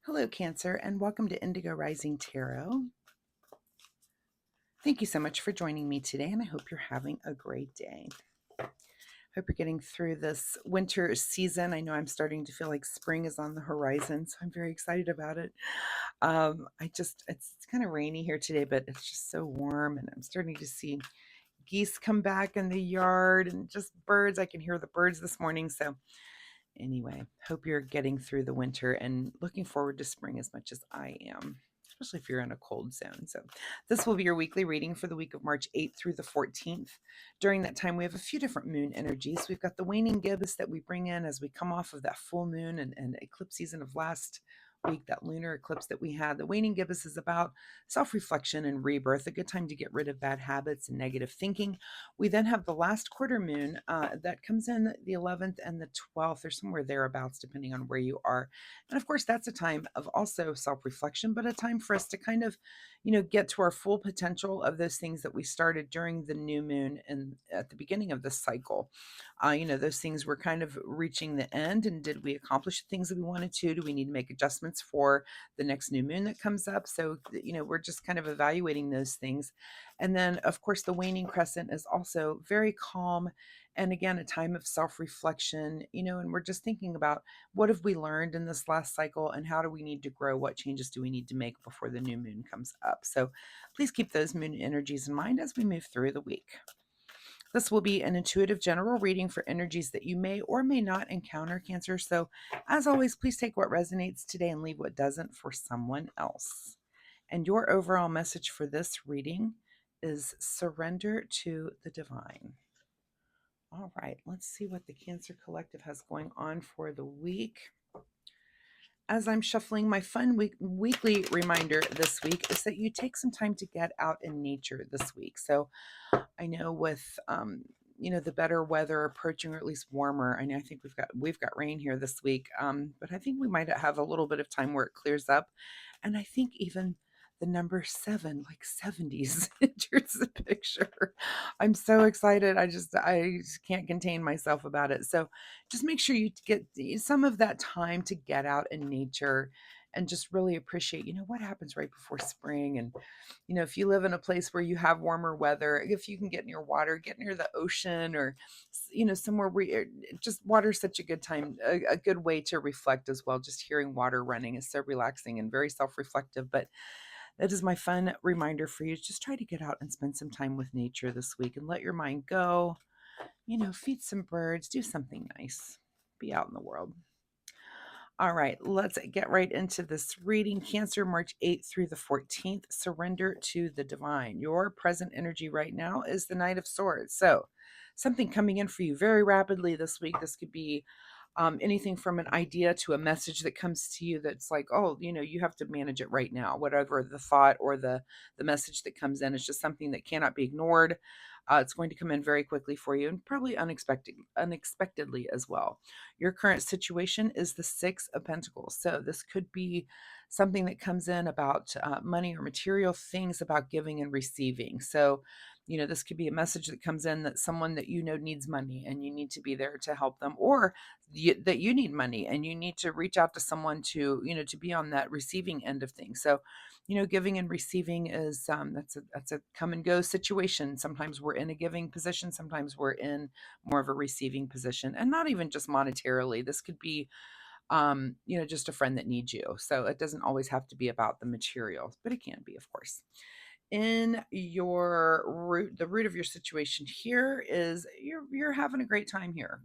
Hello, Cancer, and welcome to Indigo Rising Tarot. Thank you so much for joining me today, and I hope you're having a great day. Hope you're getting through this winter season. I know I'm starting to feel like spring is on the horizon, so I'm very excited about it. It's kind of rainy here today, but it's just so warm, and I'm starting to see geese come back in the yard and just birds. I can hear the birds this morning, so anyway, hope you're getting through the winter and looking forward to spring as much as I am, especially if you're in a cold zone. So this will be your weekly reading for the week of March 8th through the 14th. During that time, we have a few different moon energies. We've got the waning gibbous that we bring in as we come off of that full moon and eclipse season of last week, that lunar eclipse that we had. The waning gibbous is about self-reflection and rebirth, a good time to get rid of bad habits and negative thinking. We then have the last quarter moon that comes in the 11th and the 12th, or somewhere thereabouts, depending on where you are. And of course, that's a time of also self-reflection, but a time for us to kind of, get to our full potential of those things that we started during the new moon and at the beginning of this cycle. Those things were kind of reaching the end. And did we accomplish the things that we wanted to? Do we need to make adjustments for the next new moon that comes up? So, we're just kind of evaluating those things. And then, of course, the waning crescent is also very calm. And again, a time of self reflection, and we're just thinking about what have we learned in this last cycle and how do we need to grow? What changes do we need to make before the new moon comes up? So please keep those moon energies in mind as we move through the week. This will be an intuitive general reading for energies that you may or may not encounter, Cancer. So, as always, please take what resonates today and leave what doesn't for someone else. And your overall message for this reading is surrender to the divine. All right, let's see what the Cancer Collective has going on for the week. As I'm shuffling, my fun weekly reminder this week is that you take some time to get out in nature this week. So I know with the better weather approaching, or at least warmer. I think we've got rain here this week, but I think we might have a little bit of time where it clears up, and I think even the number 7, like 70s, enters the picture. I'm so excited. I just can't contain myself about it. So just make sure you get some of that time to get out in nature and just really appreciate, what happens right before spring. And if you live in a place where you have warmer weather, if you can get near water, get near the ocean, or somewhere where just water is such a good time, a good way to reflect as well. Just hearing water running is so relaxing and very self-reflective. But that is my fun reminder for you. Just try to get out and spend some time with nature this week and let your mind go. Feed some birds, do something nice, be out in the world. All right, let's get right into this reading. Cancer, March 8th through the 14th. Surrender to the divine. Your present energy right now is the Knight of Swords. So, something coming in for you very rapidly this week. This could be anything from an idea to a message that comes to you that's like, oh, you have to manage it right now. Whatever the thought or the message that comes in is just something that cannot be ignored. It's going to come in very quickly for you and probably unexpectedly as well. Your current situation is the 6 of Pentacles. So this could be something that comes in about money or material things, about giving and receiving. So, this could be a message that comes in that someone that needs money and you need to be there to help them, or that you need money and you need to reach out to someone to, to be on that receiving end of things. So, giving and receiving is that's a come and go situation. Sometimes we're in a giving position, sometimes we're in more of a receiving position, and not even just monetarily. This could be just a friend that needs you. So it doesn't always have to be about the material, but it can be, of course. In the root of your situation here is you're having a great time here.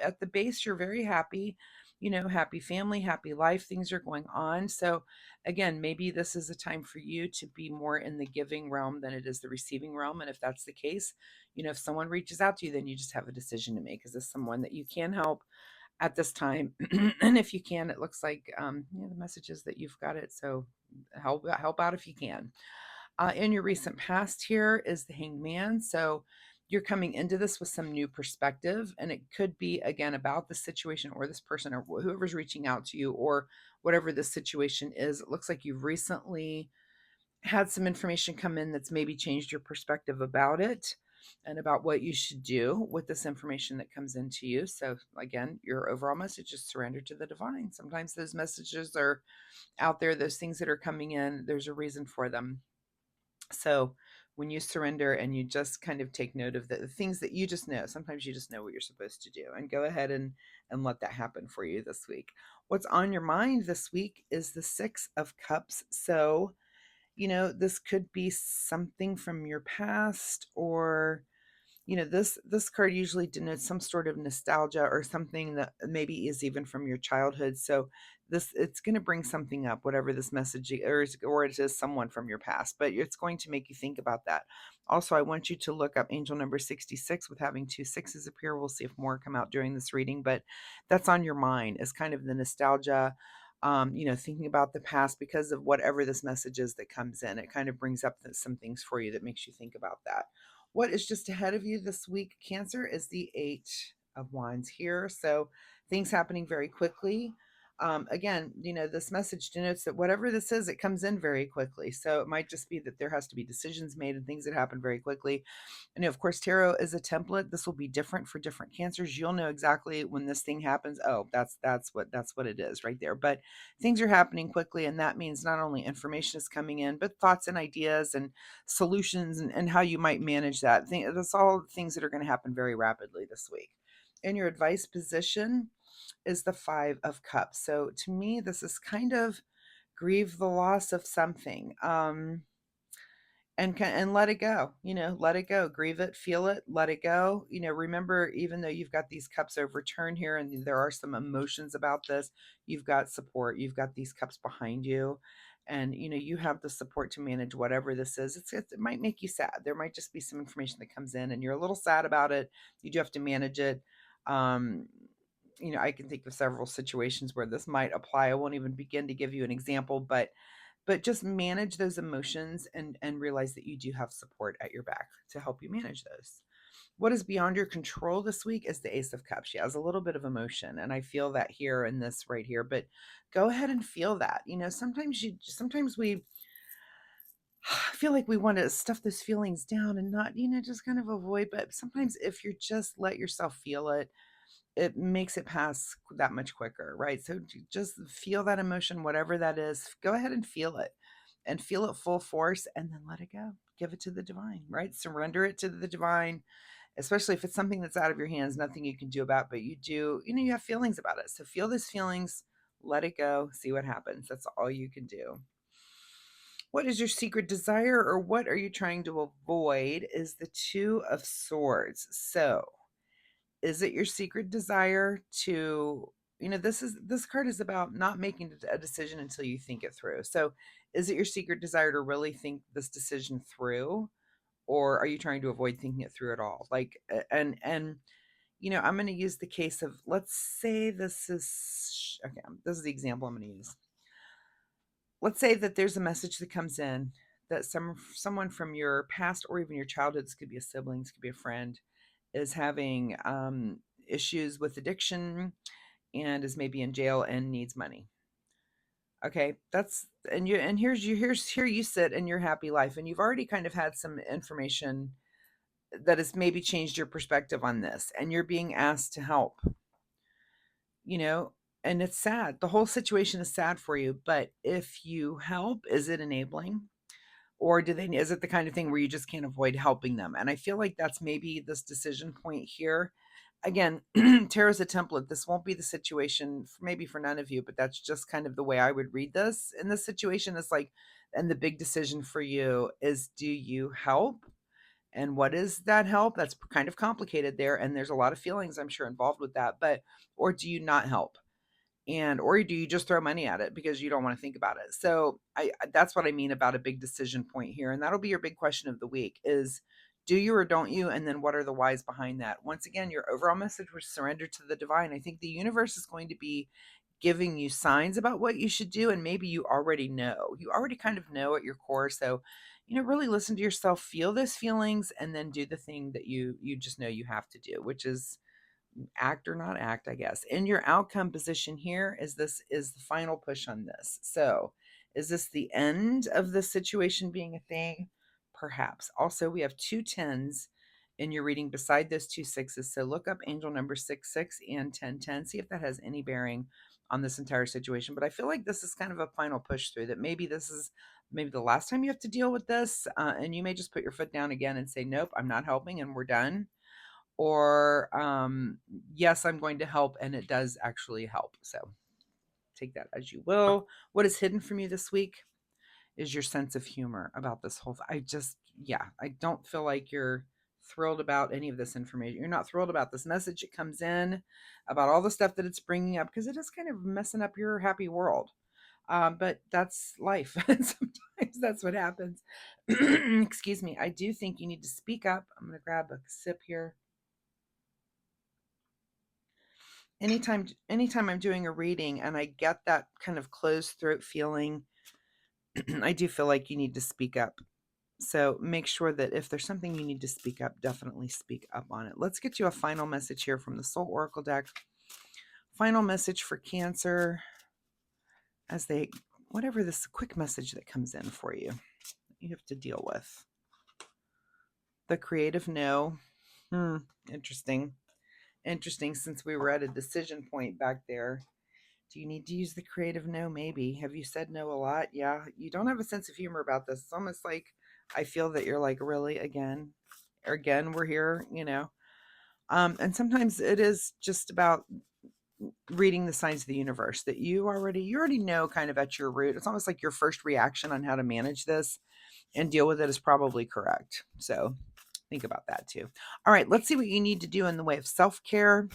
At the base, you're very happy, happy family, happy life, things are going on. So again, maybe this is a time for you to be more in the giving realm than it is the receiving realm. And if that's the case, if someone reaches out to you, then you just have a decision to make. Is this someone that you can help at this time? And if you can, it looks like the message is that you've got it. So help out if you can. In your recent past here is the Hanged Man. So you're coming into this with some new perspective, and it could be, again, about the situation or this person or whoever's reaching out to you or whatever the situation is. It looks like you've recently had some information come in that's maybe changed your perspective about it. and about what you should do with this information that comes into you. So, again, your overall message is surrender to the divine. Sometimes those messages are out there, those things that are coming in, there's a reason for them. So, when you surrender and you just kind of take note of the things that you just know, sometimes you just know what you're supposed to do, and go ahead and let that happen for you this week. What's on your mind this week is the 6 of Cups. So, this could be something from your past, or this card usually denotes some sort of nostalgia or something that maybe is even from your childhood. So it's going to bring something up, whatever this message or it is someone from your past, but it's going to make you think about that. Also, I want you to look up angel number 66 with having 2 6s appear. We'll see if more come out during this reading, but that's on your mind is kind of the nostalgia, thinking about the past because of whatever this message is that comes in. It kind of brings up some things for you that makes you think about that. What is just ahead of you this week, Cancer, is the 8 of Wands here. So things happening very quickly. Again, this message denotes that whatever this is, it comes in very quickly. So it might just be that there has to be decisions made and things that happen very quickly. And of course, tarot is a template. This will be different for different cancers. You'll know exactly when this thing happens. Oh, that's what it is right there. But things are happening quickly, and that means not only information is coming in, but thoughts and ideas and solutions, and how you might manage that. That's all things that are going to happen very rapidly this week. In your advice position is the 5 of Cups. So to me, this is kind of grieve the loss of something. And let it go, let it go, grieve it, feel it, let it go. Remember, even though you've got these cups overturned here and there are some emotions about this, you've got support, you've got these cups behind you, and you have the support to manage whatever this is. It might make you sad. There might just be some information that comes in and you're a little sad about it. You do have to manage it. um I can think of several situations where this might apply. I won't even begin to give you an example, but just manage those emotions and realize that you do have support at your back to help you manage those. What is beyond your control this week is the Ace of Cups. She has a little bit of emotion, and I feel that here in this right here, but go ahead and feel that. Sometimes we feel like we want to stuff those feelings down and not, just kind of avoid, but sometimes if you just let yourself feel it, it makes it pass that much quicker, right? So just feel that emotion, whatever that is. Go ahead and feel it full force, and then let it go. Give it to the divine, right? Surrender it to the divine, especially if it's something that's out of your hands, nothing you can do about, but you have feelings about it. So feel those feelings, let it go, see what happens. That's all you can do. What is your secret desire, or what are you trying to avoid? Is the 2 of Swords. So is it your secret desire to, this card is about not making a decision until you think it through. So is it your secret desire to really think this decision through, or are you trying to avoid thinking it through at all? Like, and I'm going to use the case of, let's say this is the example I'm going to use. Let's say that there's a message that comes in that someone from your past or even your childhood, this could be a sibling, this could be a friend, is having issues with addiction and is maybe in jail and needs money. Okay, that's and here you sit in your happy life, and you've already kind of had some information that has maybe changed your perspective on this, and you're being asked to help, you know, and it's sad. The whole situation is sad for you, but if you help, is it enabling? Or is it the kind of thing where you just can't avoid helping them? And I feel like that's maybe this decision point here. Again, tarot's a template. This won't be the situation maybe for none of you, but that's just kind of the way I would read this. In this situation, it's like, and the big decision for you is, do you help? And what is that help? That's kind of complicated there. And there's a lot of feelings, I'm sure, involved with that. Or do you not help? Or do you just throw money at it because you don't want to think about it? So that's what I mean about a big decision point here. And that'll be your big question of the week is, do you or don't you? And then what are the whys behind that? Once again, your overall message was surrender to the divine. I think the universe is going to be giving you signs about what you should do. And maybe you already know. You already kind of know at your core. So, really listen to yourself, feel those feelings, and then do the thing that you just know you have to do, which is act or not act, I guess. In your outcome position here, this is the final push on this. So is this the end of the situation being a thing? Perhaps. Also, we have 2 10s in your reading beside those two sixes. So look up angel number 66 and 1010. See if that has any bearing on this entire situation. But I feel like this is kind of a final push through, that maybe this is maybe the last time you have to deal with this. And you may just put your foot down again and say, nope, I'm not helping and we're done. Or yes, I'm going to help, and it does actually help. So take that as you will. What is hidden from you this week is your sense of humor about this whole I don't feel like you're thrilled about any of this information. You're not thrilled about this message that comes in, about all the stuff that it's bringing up, because it is kind of messing up your happy world. But that's life. And sometimes that's what happens. Excuse me. I do think you need to speak up. I'm going to grab a sip here. Anytime I'm doing a reading and I get that kind of closed throat feeling, I do feel like you need to speak up. So make sure that if there's something you need to speak up, definitely speak up on it. Let's get you a final message here from the Soul Oracle deck. Final message for Cancer, as they, whatever this quick message that comes in for you, you have to deal with. The creative no. Interesting. Interesting, since we were at a decision point back there. Do you need to use the creative no? Maybe. Have you said no a lot? Yeah. You don't have a sense of humor about this. It's almost like I feel that you're like, really, again? Or again, we're here, And sometimes it is just about reading the signs of the universe, that you already know kind of at your root. It's almost like your first reaction on how to manage this and deal with it is probably correct. So think about that too. All right, let's see what you need to do in the way of self-care.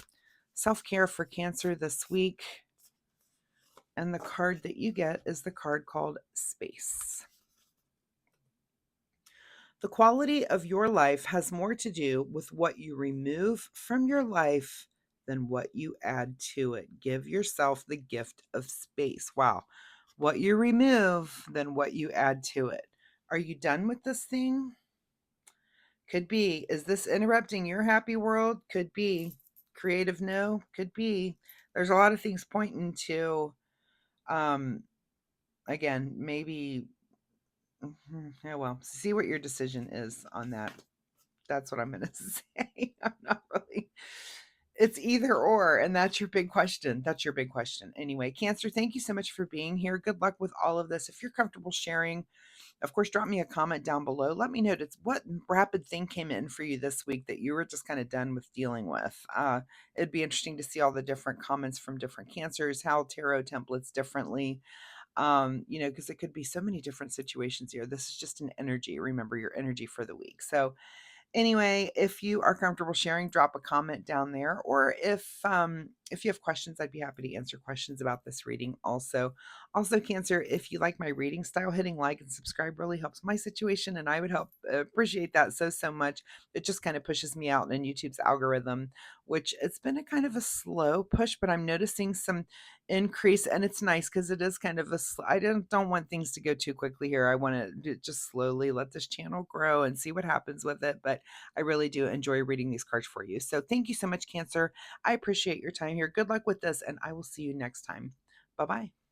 Self-care for Cancer this week. And the card that you get is the card called Space. The quality of your life has more to do with what you remove from your life than what you add to it. Give yourself the gift of space. Wow. What you remove than what you add to it. Are you done with this thing? Could be. Is this interrupting your happy world? Could be. Creative no? Could be. There's a lot of things pointing to, again, maybe. Yeah, well, see what your decision is on that. That's what I'm going to say. I'm not really. It's either or, and that's your big question. That's your big question. Anyway, Cancer, thank you so much for being here. Good luck with all of this. If you're comfortable sharing, of course, drop me a comment down below. Let me know what rapid thing came in for you this week that you were just kind of done with dealing with. It'd be interesting to see all the different comments from different Cancers, how tarot templates differently. Because it could be so many different situations here. This is just an energy. Remember your energy for the week. So anyway, if you are comfortable sharing, drop a comment down there. Or if you have questions, I'd be happy to answer questions about this reading also. Also, Cancer, if you like my reading style, hitting like and subscribe really helps my situation, and I would appreciate that so much. It just kind of pushes me out in YouTube's algorithm, which it's been a kind of a slow push, but I'm noticing some increase, and it's nice because it is kind of I don't want things to go too quickly here. I want to just slowly let this channel grow and see what happens with it. But I really do enjoy reading these cards for you. So thank you so much, Cancer. I appreciate your time here. Good luck with this, and I will see you next time. Bye-bye.